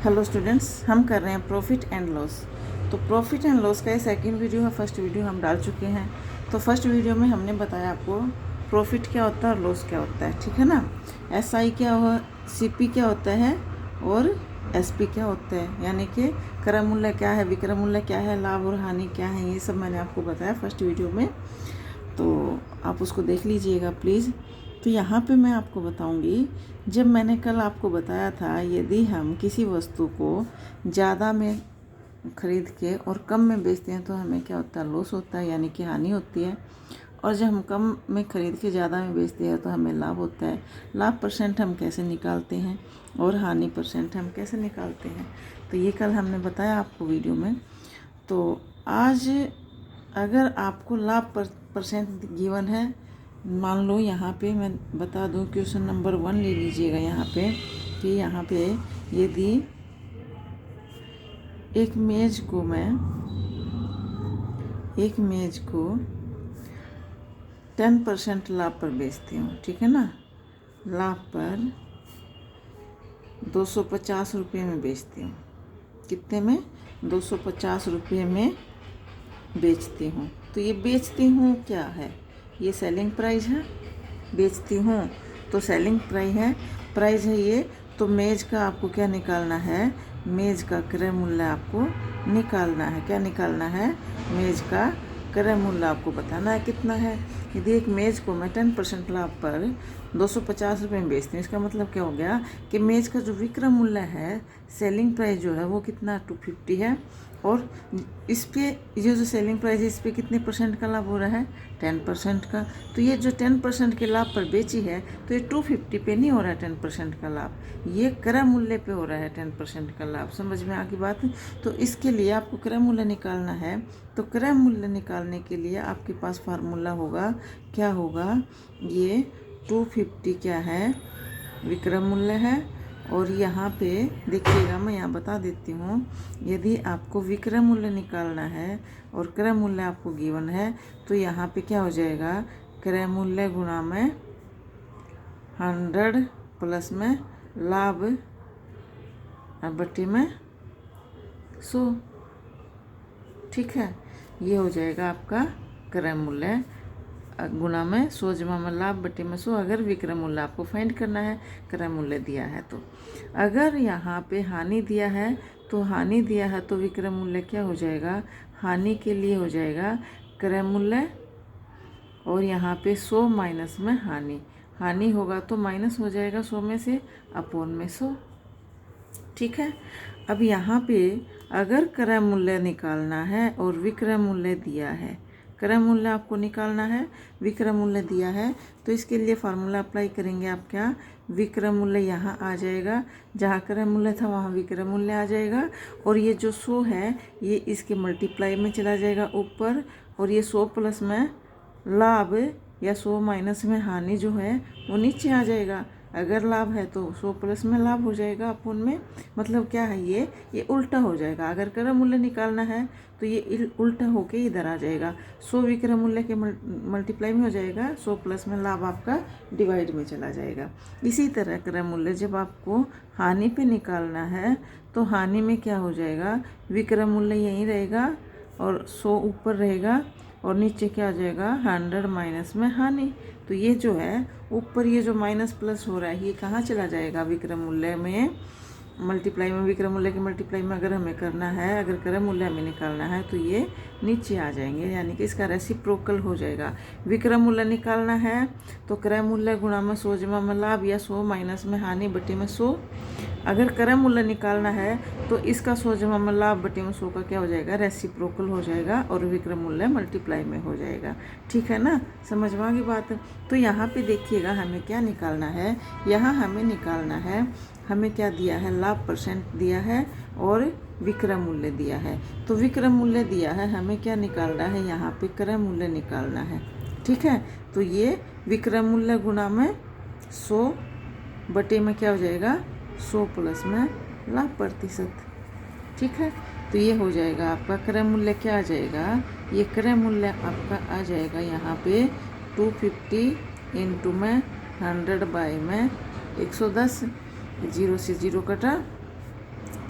Hello students, हम कर रहे हैं प्रॉफिट एंड लॉस। तो प्रॉफिट एंड लॉस का ये सेकंड वीडियो है। फर्स्ट वीडियो हम डाल चुके हैं। तो फर्स्ट वीडियो में हमने बताया आपको प्रॉफिट क्या होता है और लॉस क्या होता है, ठीक है ना। एसआई क्या हो, सीपी क्या होता है और एसपी क्या होता है, यानी कि क्रय मूल्य क्या है, विक्रय मूल्य क्या है, लाभ और हानि क्या है, ये सब मैंने आपको बताया फर्स्ट वीडियो में। तो आप उसको देख लीजिएगा प्लीज़। तो यहाँ पे मैं आपको बताऊँगी, जब मैंने कल आपको बताया था यदि हम किसी वस्तु को ज़्यादा में खरीद के और कम में बेचते हैं तो हमें क्या होता है, लॉस होता है, यानी कि हानि होती है। और जब हम कम में खरीद के ज़्यादा में बेचते हैं तो हमें लाभ होता है। लाभ परसेंट हम कैसे निकालते हैं और हानि परसेंट हम कैसे निकालते हैं, तो ये कल हमने बताया आपको वीडियो में। तो आज अगर आपको लाभ परसेंट गिवन है, मान लो यहाँ पे मैं बता दूँ, क्वेश्चन नंबर 1 ले लीजिएगा यहाँ पे कि यहाँ पे यदि एक मेज को 10% लाभ पर बेचती हूँ, ठीक है ना। लाभ पर 250 रुपये में बेचती हूँ। कितने में? 250 रुपये में बेचती हूँ। तो ये बेचती हूँ क्या है, ये सेलिंग प्राइस है। बेचती हूँ तो सेलिंग प्राइस है ये। तो मेज का आपको क्या निकालना है, मेज का क्रय मूल्य आपको निकालना है। क्या निकालना है? मेज का क्रय मूल्य आपको बताना है कितना है। यदि एक मेज को मैं 10% लाभ पर 250 रुपये में बेचती हूँ, इसका मतलब क्या हो गया कि मेज का जो विक्रय मूल्य है, सेलिंग प्राइस जो है वो कितना 250 है। और इस पे ये जो सेलिंग प्राइस है, इस पे कितने परसेंट का लाभ हो रहा है? 10% का। तो ये जो 10% के लाभ पर बेची है, तो ये 250 पे नहीं हो रहा है 10% का लाभ, ये क्रय मूल्य पे हो रहा है 10% का लाभ। समझ में आ गई बात? तो इसके लिए आपको क्रय मूल्य निकालना है। तो क्रय मूल्य निकालने के लिए आपके पास फार्मूला होगा, क्या होगा, ये 250 क्या है, विक्रय मूल्य है। और यहाँ पे देखिएगा, मैं यहाँ बता देती हूँ, यदि आपको विक्रय मूल्य निकालना है और क्रय मूल्य आपको गिवन है, तो यहाँ पे क्या हो जाएगा, क्रय मूल्य गुणा में 100 प्लस में लाभ बट्टी में 100, ठीक है। ये हो जाएगा आपका क्रय मूल्य गुणा में 100 जमा में लाभ बटे में 100, अगर विक्रय मूल्य आपको फाइंड करना है, क्रय मूल्य दिया है तो। अगर यहाँ पे हानि दिया है, तो हानि दिया है तो विक्रय मूल्य क्या हो जाएगा, हानि के लिए हो जाएगा क्रय मूल्य, और यहाँ पे 100 माइनस में हानि होगा तो माइनस हो जाएगा 100 में से, अपोन में 100, ठीक है। अब यहाँ पे अगर क्रय मूल्य निकालना है और विक्रय मूल्य दिया है, क्रय मूल्य आपको निकालना है, विक्रय मूल्य दिया है, तो इसके लिए फार्मूला अप्लाई करेंगे आप। क्या? विक्रय मूल्य यहाँ आ जाएगा, जहाँ क्रय मूल्य था वहाँ विक्रय मूल्य आ जाएगा, और ये जो 100 है ये इसके मल्टीप्लाई में चला जाएगा ऊपर, और ये 100 प्लस में लाभ या 100 माइनस में हानि जो है वो नीचे आ जाएगा। अगर लाभ है तो 100 प्लस में लाभ हो जाएगा अपोन में, मतलब क्या है, ये उल्टा हो जाएगा। अगर क्रय मूल्य निकालना है तो ये उल्टा होके इधर आ जाएगा, 100 विक्रय मूल्य के मल्टीप्लाई में हो जाएगा, 100 प्लस में लाभ आपका डिवाइड में चला जाएगा। इसी तरह क्रय मूल्य जब आपको हानि पे निकालना है तो हानि में क्या हो जाएगा, विक्रय मूल्य यहीं रहेगा और 100 ऊपर रहेगा, और नीचे क्या आ जाएगा, 100 माइनस में हानि। तो ये जो है ऊपर ये जो माइनस प्लस हो रहा है, ये कहाँ चला जाएगा, विक्रय मूल्य में मल्टीप्लाई में। विक्रय मूल्य के मल्टीप्लाई में अगर हमें करना है, अगर क्रय मूल्य हमें निकालना है तो ये नीचे आ जाएंगे, यानी कि इसका रेसिप्रोकल हो जाएगा। विक्रय मूल्य निकालना है तो क्रय मूल्य गुणा में 100 जमा में लाभ, या 100 माइनस में हानि बटे में 100। अगर क्रय मूल्य निकालना है तो इसका 100 जमा में लाभ बटे में 100 का क्या हो जाएगा, रेसिप्रोकल हो जाएगा, और विक्रय मूल्य मल्टीप्लाई में हो जाएगा, ठीक है ना। समझ में आ गई बात? तो यहाँ पे देखिएगा हमें क्या निकालना है, यहाँ हमें निकालना है, हमें क्या दिया है, लाभ परसेंट दिया है और विक्रय मूल्य दिया है। तो विक्रय मूल्य दिया है, हमें क्या निकालना है, यहाँ पे क्रय मूल्य निकालना है, ठीक है। तो ये विक्रय मूल्य गुणा में 100 बटे में क्या हो जाएगा, 100 प्लस में लाभ प्रतिशत, ठीक है। तो ये हो जाएगा आपका क्रय मूल्य, क्या आ जाएगा, ये क्रय मूल्य आपका आ जाएगा यहाँ पे 250 इंटू में 100 बाई में 110, 0 से 0 कटा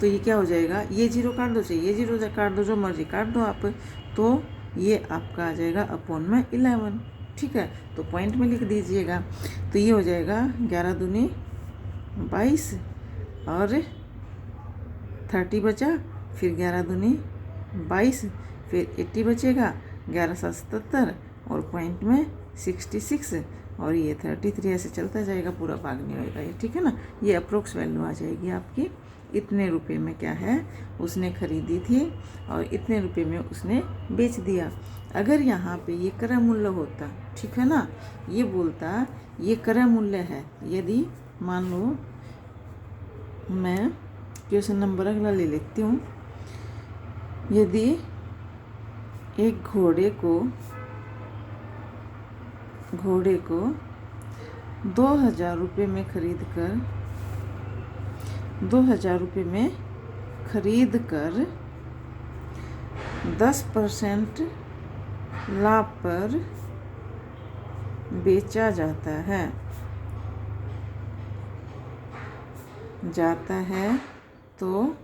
तो ये क्या हो जाएगा, ये जीरो काट दो, चाहिए ये जीरो काट दो, जो मर्जी काट दो आप, तो ये आपका आ जाएगा अपॉन में 11। ठीक है, तो पॉइंट में लिख दीजिएगा। तो ये हो जाएगा 11 दूनी 22 और 30 बचा, फिर 11 दूनी 22, फिर 80 बचेगा, 11 7 77 और पॉइंट में 66 और ये 33। ऐसे चलता जाएगा, पूरा भाग नहीं होएगा ये। ठीक है ना, ये अप्रोक्स वैल्यू आ जाएगी आपकी। इतने रुपए में क्या है उसने खरीदी थी और इतने रुपए में उसने बेच दिया। अगर यहाँ पे ये क्रय मूल्य होता, ठीक है ना, ये बोलता ये क्रय मूल्य है। यदि मान लो मैं क्वेश्चन नंबर अगला ले लेती हूँ। यदि एक घोड़े को 2000 रुपये में खरीद कर 2000 रुपये में खरीद कर 10% लाभ पर बेचा जाता है तो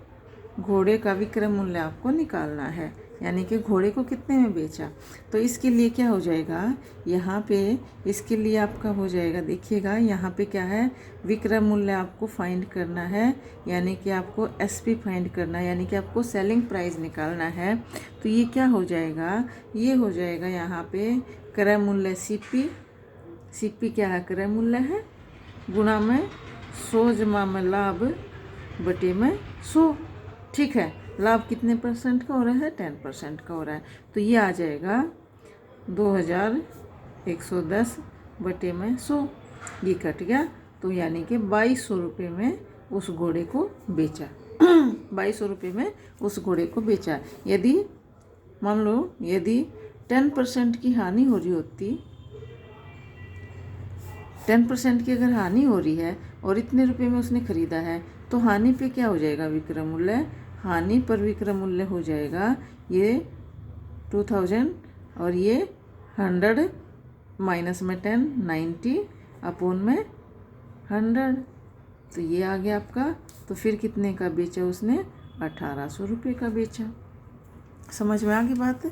घोड़े का विक्रय मूल्य आपको निकालना है, यानी कि घोड़े को कितने में बेचा। तो इसके लिए क्या हो जाएगा, यहाँ पे इसके लिए आपका हो जाएगा, देखिएगा यहाँ पे क्या है, विक्रय मूल्य आपको फाइंड करना है, यानी कि आपको एसपी फाइंड करना है, यानी कि आपको सेलिंग प्राइस निकालना है। तो ये क्या हो जाएगा, ये हो जाएगा यहाँ पे क्रय मूल्य सीपी क्या है, क्रय मूल्य है, गुणा में 100 जमा में लाभ बटे में 100। ठीक है, लाभ कितने परसेंट का हो रहा है, 10% का हो रहा है। तो ये आ जाएगा 2110 बटे में 100, ये कट गया। तो यानी कि 2200 रुपये में उस घोड़े को बेचा 2200 रुपये में उस घोड़े को बेचा। यदि मान लो यदि 10% की हानि हो रही होती, 10% की अगर हानि हो रही है और इतने रुपए में उसने खरीदा है, तो हानि पे क्या हो जाएगा, विक्रय मूल्य, हानि पर विक्रय मूल्य हो जाएगा ये 2000 और ये 100 माइनस में 10 90 अपॉन में 100। तो ये आ गया आपका। तो फिर कितने का बेचा उसने, 1800 रुपये का बेचा। समझ में आ गई बात।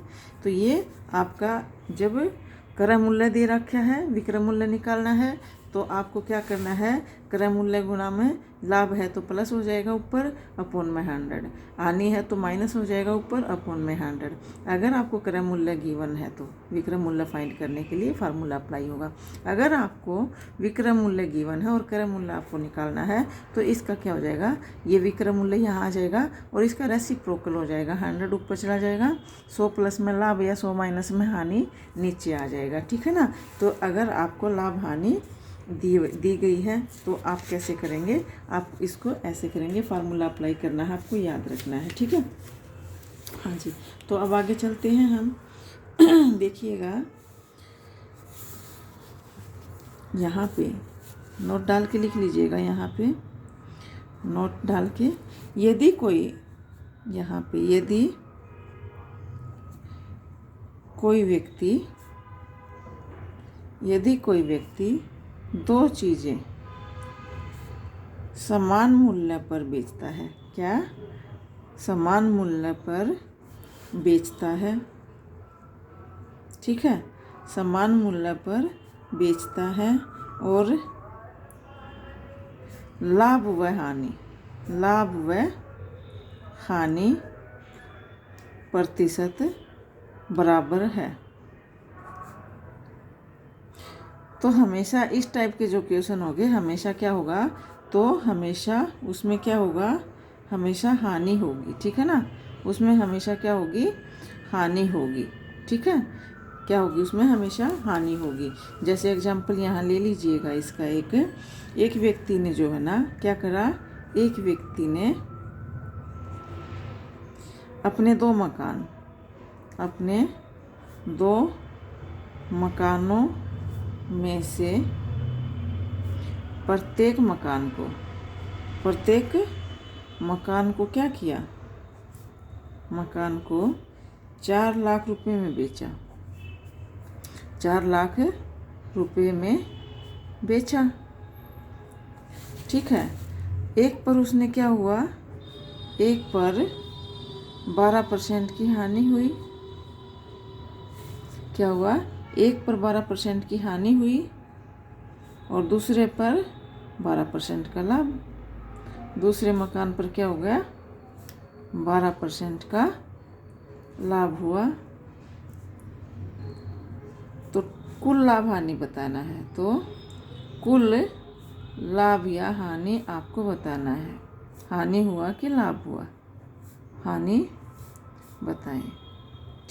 तो ये आपका जब क्रय मूल्य दे रखा है, विक्रय मूल्य निकालना है, तो आपको क्या करना है, क्रय मूल्य गुणा में लाभ है तो प्लस हो जाएगा ऊपर अपॉन में 100, हानि है तो माइनस हो जाएगा ऊपर अपॉन में 100। अगर आपको क्रय मूल्य गिवन है तो विक्रय मूल्य फाइंड करने के लिए फार्मूला अप्लाई होगा। अगर आपको विक्रय मूल्य गिवन है और क्रय मूल्य आपको निकालना है, तो इसका क्या हो जाएगा, ये विक्रय मूल्य यहाँ आ जाएगा और इसका रेसिप्रोकल हो जाएगा, 100 ऊपर चला जाएगा, 100 प्लस में लाभ या 100 माइनस में हानि नीचे आ जाएगा। ठीक है ना। तो अगर आपको लाभ हानि दी गई है तो आप कैसे करेंगे, आप इसको ऐसे करेंगे, फार्मूला अप्लाई करना है, आपको याद रखना है। ठीक है, हाँ जी। तो अब आगे चलते हैं हम। देखिएगा यहाँ पे नोट डाल के लिख लीजिएगा, यहाँ पे नोट डाल के, यदि कोई यहाँ पे यदि कोई व्यक्ति दो चीज़ें समान मूल्य पर बेचता है, क्या समान मूल्य पर बेचता है, ठीक है, समान मूल्य पर बेचता है और लाभ व हानि प्रतिशत बराबर है, तो हमेशा इस टाइप के जो क्वेश्चन होंगे हमेशा क्या होगा, तो हमेशा उसमें क्या होगा, हमेशा हानि होगी। ठीक है ना, उसमें हमेशा क्या होगी, हानि होगी। ठीक है, क्या होगी उसमें हमेशा हानि होगी। जैसे एग्जाम्पल यहाँ ले लीजिएगा इसका, एक व्यक्ति ने जो है ना क्या करा, एक व्यक्ति ने अपने दो मकानों में से प्रत्येक मकान को क्या किया, मकान को 4 लाख रुपए में बेचा, 4 लाख रुपए में बेचा। ठीक है, एक पर उसने क्या हुआ, एक पर 12% की हानि हुई। क्या हुआ? एक पर 12% की हानि हुई और दूसरे पर 12% का लाभ। दूसरे मकान पर क्या हो गया? 12% का लाभ हुआ। तो कुल लाभ हानि बताना है, तो कुल लाभ या हानि आपको बताना है। हानि हुआ कि लाभ हुआ? हानि बताएं।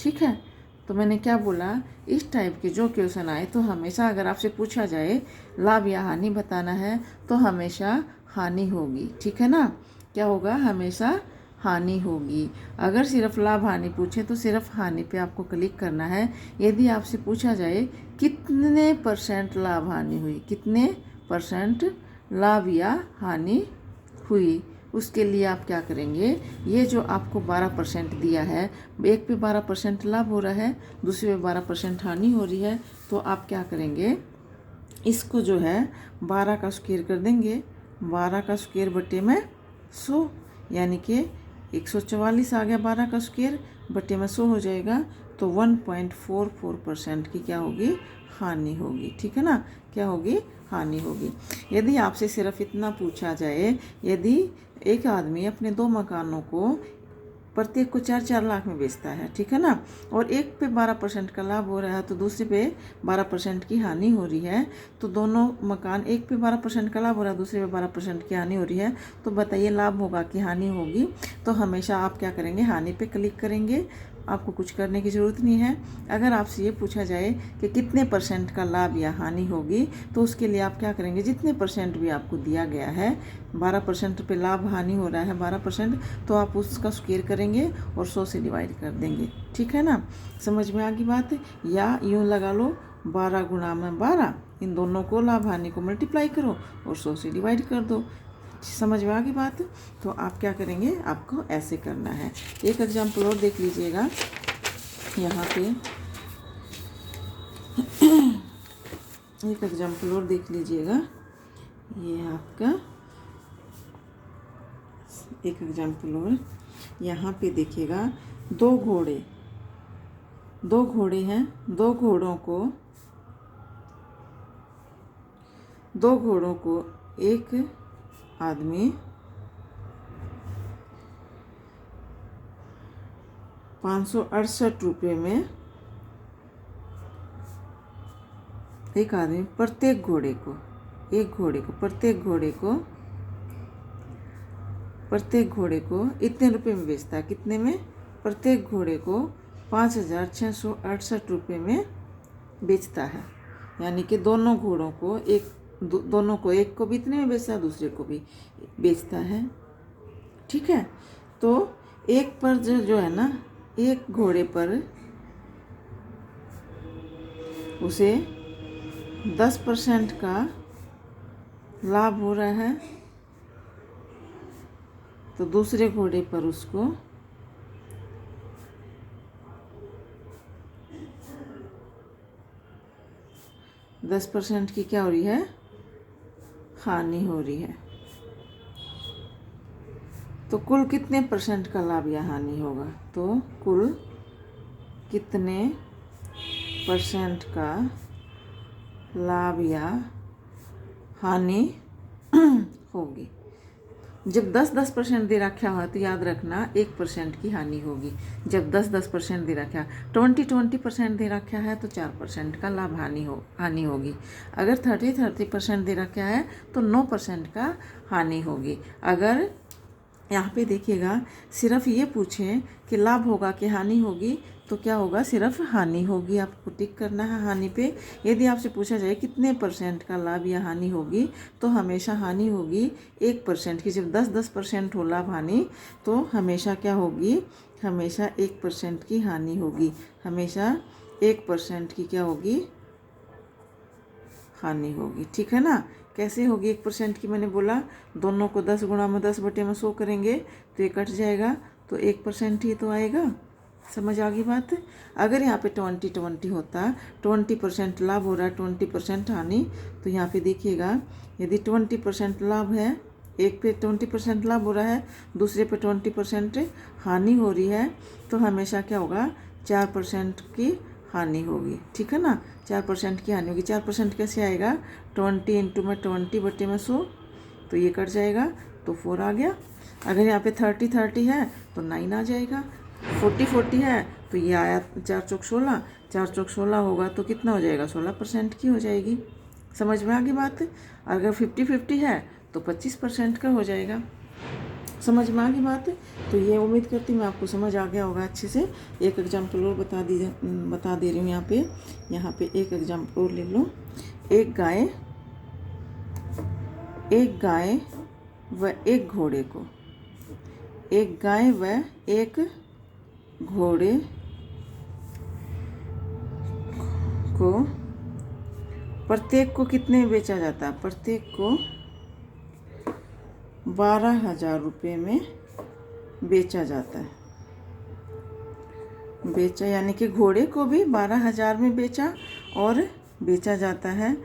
ठीक है, तो मैंने क्या बोला, इस टाइप के जो क्वेश्चन आए तो हमेशा अगर आपसे पूछा जाए लाभ या हानि बताना है तो हमेशा हानि होगी। ठीक है ना? क्या होगा? हमेशा हानि होगी। अगर सिर्फ लाभ हानि पूछे तो सिर्फ हानि पे आपको क्लिक करना है। यदि आपसे पूछा जाए कितने % लाभ हानि हुई, कितने % लाभ या हानि हुई, उसके लिए आप क्या करेंगे, ये जो आपको 12% दिया है, एक पे 12% लाभ हो रहा है, दूसरे पे 12% हानि हो रही है, तो आप क्या करेंगे, इसको जो है 12 का स्क्वायर कर देंगे। 12 का स्क्वायर बटे में 100, यानी कि 144 आ गया। 12 का स्क्वायर बटे में 100 हो जाएगा, तो 1.44% की क्या होगी? हानि होगी। ठीक है ना? क्या होगी? हानि होगी। यदि आपसे सिर्फ इतना पूछा जाए, यदि एक आदमी अपने 2 मकानों को प्रत्येक को 4-4 लाख में बेचता है, ठीक है ना, और एक पे 12% का लाभ हो रहा है तो दूसरे पे 12% की हानि हो रही है, तो दोनों मकान, एक पे 12% का लाभ हो रहा है, दूसरे पे 12% की हानि हो रही है, तो बताइए लाभ होगा कि हानि होगी? तो हमेशा आप क्या करेंगे? हानि पे क्लिक करेंगे। आपको कुछ करने की ज़रूरत नहीं है। अगर आपसे ये पूछा जाए कि कितने % का लाभ या हानि होगी, तो उसके लिए आप क्या करेंगे, जितने % भी आपको दिया गया है, 12% पे लाभ हानि हो रहा है 12%, तो आप उसका स्क्वायर करेंगे और 100 से डिवाइड कर देंगे। ठीक है ना? समझ में आ गई बात? या यूँ लगा लो, 12 गुणा में 12, इन दोनों को लाभ हानि को मल्टीप्लाई करो और 100 से डिवाइड कर दो। समझ में आ गई बात? तो आप क्या करेंगे, आपको ऐसे करना है। एक एग्जाम्पल और देख लीजिएगा। यहाँ पे एक एग्जाम्पल और देख लीजिएगा। ये आपका एक एग्जाम्पल और यहाँ पे देखिएगा। 2 घोड़े हैं। 2 घोड़ों को एक आदमी 568 रुपये में, एक आदमी प्रत्येक घोड़े को इतने रुपए में बेचता है। कितने में? प्रत्येक घोड़े को 5,668 रुपये में बेचता है। यानी कि दोनों घोड़ों को एक को भी इतने में बेचता है, दूसरे को भी बेचता है। ठीक है? तो एक पर जो है ना, एक घोड़े पर उसे 10% का लाभ हो रहा है, तो दूसरे घोड़े पर उसको 10% की क्या हो रही है? हानि हो रही है। तो कुल कितने % का लाभ या हानि होगा? तो कुल कितने % का लाभ या हानि होगी? जब 10% दे रखा हो तो याद रखना 1% की हानि होगी। जब 10% दे रखा, 20% दे रखा है तो 4% का लाभ हानि होगी। अगर 30% दे रखा है तो 9% का हानि होगी। अगर यहाँ पे देखिएगा, सिर्फ ये पूछें कि लाभ होगा कि हानि होगी, तो क्या होगा? सिर्फ हानि होगी। आपको टिक करना है हानि पे। यदि आपसे पूछा जाए कितने % का लाभ या हानि होगी, तो हमेशा हानि होगी 1% की। जब 10% हो लाभ हानि, तो हमेशा क्या होगी? हमेशा 1% की हानि होगी। हमेशा 1% की क्या होगी? हानि होगी। ठीक है ना? कैसे होगी 1% की? मैंने बोला दोनों को 10 गुणा में 10 बटे में 100 करेंगे तो ये कट जाएगा, तो 1% ही तो आएगा। समझ आ गई बात? अगर यहाँ पे 20-20 होता, 20% लाभ हो रहा है, 20% हानि, तो यहाँ पे देखिएगा, यदि 20% लाभ है एक पे 20% लाभ हो रहा है, दूसरे पे 20% हानि हो रही है, तो हमेशा क्या होगा, 4% की हानि होगी। ठीक है ना, 4% की हानि होगी। 4% कैसे आएगा, 20 इंटू में 20 बटे में 100, तो ये कट जाएगा, तो 4 आ गया। अगर यहाँ पे 30 है तो 9 आ जाएगा। 40 है तो ये आया 4 चौक 16, 4 चौक 16 होगा तो कितना हो जाएगा, 16% की हो जाएगी। समझ में आ गई बात। अगर 50-50 है तो 25% का हो जाएगा। समझ में आ गई बात। तो ये उम्मीद करती हूँ मैं आपको समझ आ गया होगा अच्छे से। एक एग्जाम्पल और बता दे रही हूँ यहाँ पे एक एग्जाम्पल और ले लो। एक गाय व एक घोड़े को, एक गाय व एक घोड़े को प्रत्येक को कितने में बेचा जाता है, प्रत्येक को 12,000 रुपये में बेचा जाता है। बेचा यानी कि घोड़े को भी 12,000 में बेचा और बेचा जाता है,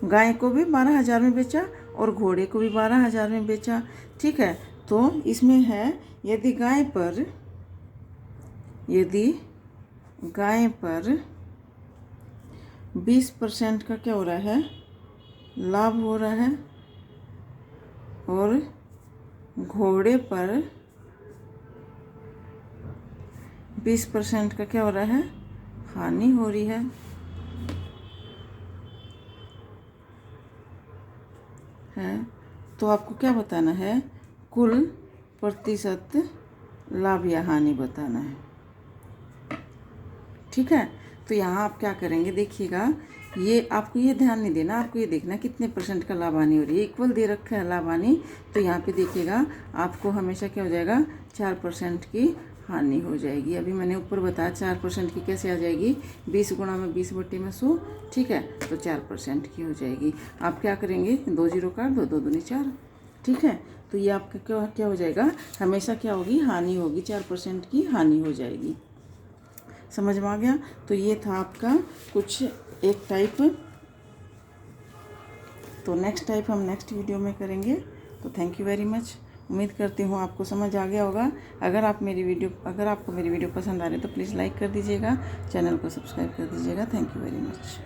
गाय को भी 12,000 में बेचा और घोड़े को भी 12,000 में बेचा। ठीक है, तो इसमें है यदि गाय पर 20% का क्या हो रहा है, लाभ हो रहा है, और घोड़े पर 20% का क्या हो रहा है, हानि हो रही है। तो आपको क्या बताना है, कुल प्रतिशत लाभ या हानि बताना है। ठीक है, तो यहाँ आप क्या करेंगे, देखिएगा, ये आपको ये ध्यान नहीं देना, आपको ये देखना कितने % का लाभ हानि हो रही है। इक्वल दे रखा है लाभ हानि, तो यहाँ पे देखिएगा आपको हमेशा क्या हो जाएगा, 4% की हानि हो जाएगी। अभी मैंने ऊपर बताया 4% की कैसे आ जाएगी, 20 गुणा में 20 बटे में 100। ठीक है, तो 4% की हो जाएगी। आप क्या करेंगे, 2 0 काट दो, 2 दूनी 4। ठीक है, तो ये आपका क्या हो जाएगा, हमेशा क्या होगी, हानि होगी, 4% की हानि हो जाएगी। समझ में आ गया। तो ये था आपका कुछ एक टाइप। तो नेक्स्ट टाइप हम नेक्स्ट वीडियो में करेंगे। तो थैंक यू वेरी मच। उम्मीद करती हूँ आपको समझ आ गया होगा। अगर आपको मेरी वीडियो पसंद आ रही है तो प्लीज़ लाइक कर दीजिएगा, चैनल को सब्सक्राइब कर दीजिएगा। Thank you very much.